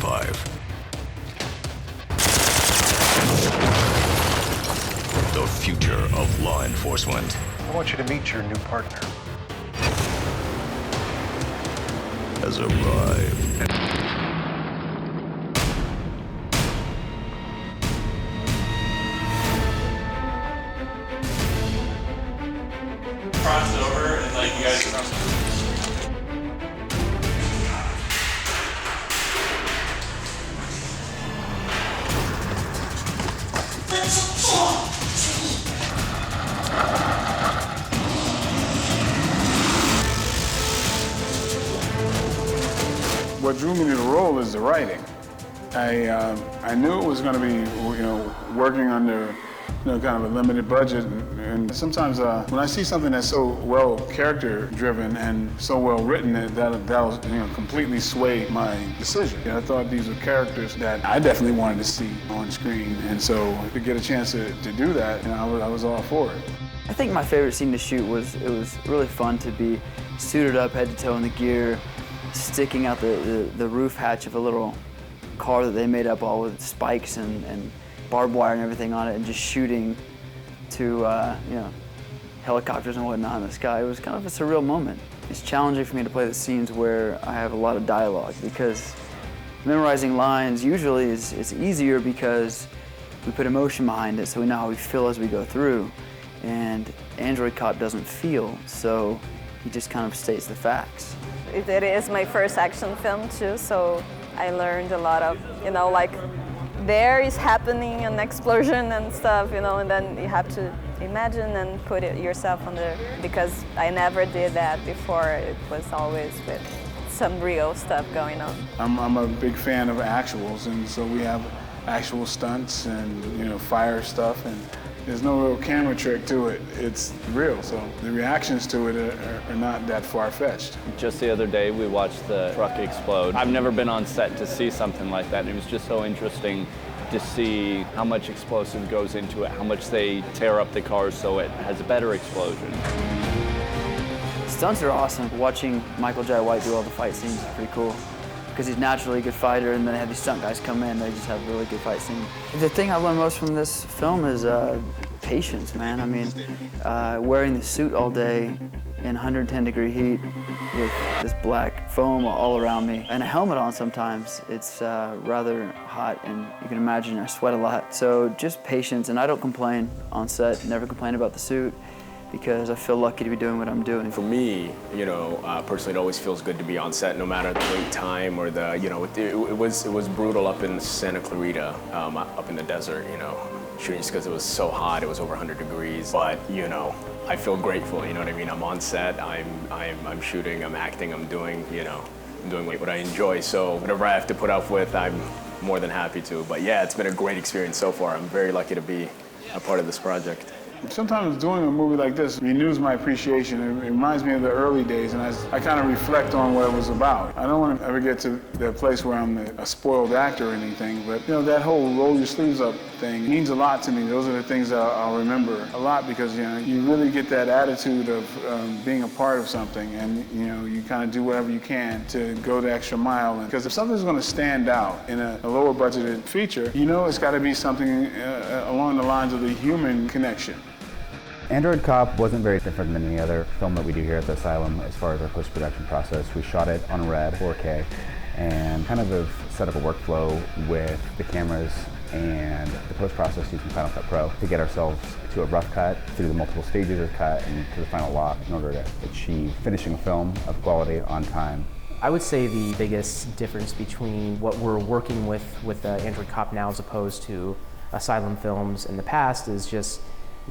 5. The future of law enforcement I want you to meet your new partner. has arrived. Cross it over and like you guys cross. What drew me to the role is the writing. I knew it was going to be, working under, kind of a limited budget, and sometimes when I see something that's so well character-driven and so well written, that'll completely sway my decision. I thought these were characters that I definitely wanted to see on screen, and so to get a chance to do that, I was all for it. I think my favorite scene to shoot was really fun to be suited up head to toe in the gear, sticking out the roof hatch of a little car that they made up all with spikes and barbed wire and everything on it, and just shooting to helicopters and whatnot in the sky. It was kind of a surreal moment. It's challenging for me to play the scenes where I have a lot of dialogue, because memorizing lines usually is easier because we put emotion behind it, so we know how we feel as we go through. And Android Cop doesn't feel, so he just kind of states the facts. It is my first action film too, so I learned a lot of, like there is happening an explosion and stuff, and then you have to imagine and put it yourself under, because I never did that before. It was always with some real stuff going on. I'm a big fan of actuals, and so we have actual stunts and fire stuff, and there's no real camera trick to it. It's real, so the reactions to it are not that far-fetched. Just the other day, we watched the truck explode. I've never been on set to see something like that, and it was just so interesting to see how much explosive goes into it, how much they tear up the car so it has a better explosion. Stunts are awesome. Watching Michael Jai White do all the fight scenes is pretty cool, because he's naturally a good fighter, and then they have these stunt guys come in, they just have really good fight scenes. The thing I learned most from this film is patience, man. I mean, wearing the suit all day in 110-degree heat with this black foam all around me, and a helmet on sometimes, it's rather hot, and you can imagine I sweat a lot. So just patience, and I don't complain on set, never complain about the suit, because I feel lucky to be doing what I'm doing. For me, personally, it always feels good to be on set, no matter the wait time or the, it was brutal up in Santa Clarita, up in the desert, shooting just because it was so hot. It was over 100 degrees. But I feel grateful. You know what I mean? I'm on set. I'm shooting. I'm acting. I'm doing what I enjoy. So whatever I have to put up with, I'm more than happy to. But yeah, it's been a great experience so far. I'm very lucky to be a part of this project. Sometimes doing a movie like this renews my appreciation. It reminds me of the early days, and I kind of reflect on what it was about. I don't want to ever get to that place where I'm a spoiled actor or anything, but that whole roll your sleeves up thing means a lot to me. Those are the things that I'll remember a lot, because you really get that attitude of being a part of something, and you kind of do whatever you can to go the extra mile. Because if something's going to stand out in a lower budgeted feature, it's got to be something along the lines of the human connection. Android Cop wasn't very different than any other film that we do here at the Asylum as far as our post-production process. We shot it on Red 4K and kind of have set up a workflow with the cameras and the post-process using Final Cut Pro to get ourselves to a rough cut, through the multiple stages of cut, and to the final lock in order to achieve finishing a film of quality on time. I would say the biggest difference between what we're working with Android Cop now as opposed to Asylum films in the past is just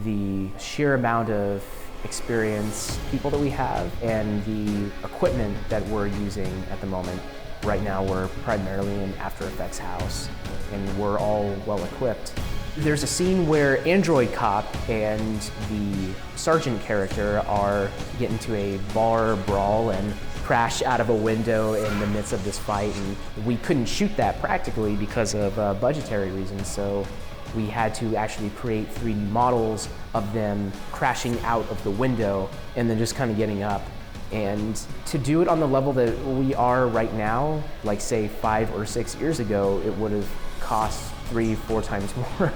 the sheer amount of experience, people that we have, and the equipment that we're using at the moment. Right now we're primarily in After Effects house, and we're all well equipped. There's a scene where Android Cop and the sergeant character are get into a bar brawl and crash out of a window in the midst of this fight, and we couldn't shoot that practically because of budgetary reasons, so we had to actually create 3D models of them crashing out of the window and then just kind of getting up And to do it on the level that we are right now, like say 5 or 6 years ago, it would have cost 3-4 times more.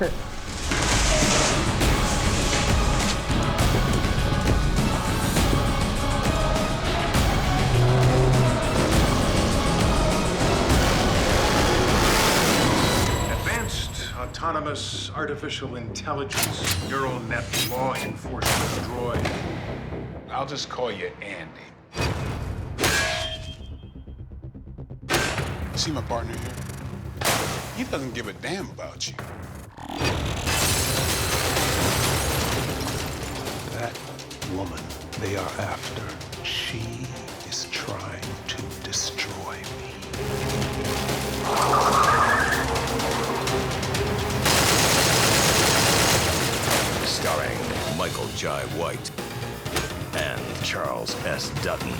Autonomous artificial intelligence, neural net law enforcement droid. I'll just call you Andy. See my partner here? He doesn't give a damn about you. That woman they are after, she is trying to destroy me. Starring Michael Jai White and Charles S. Dutton.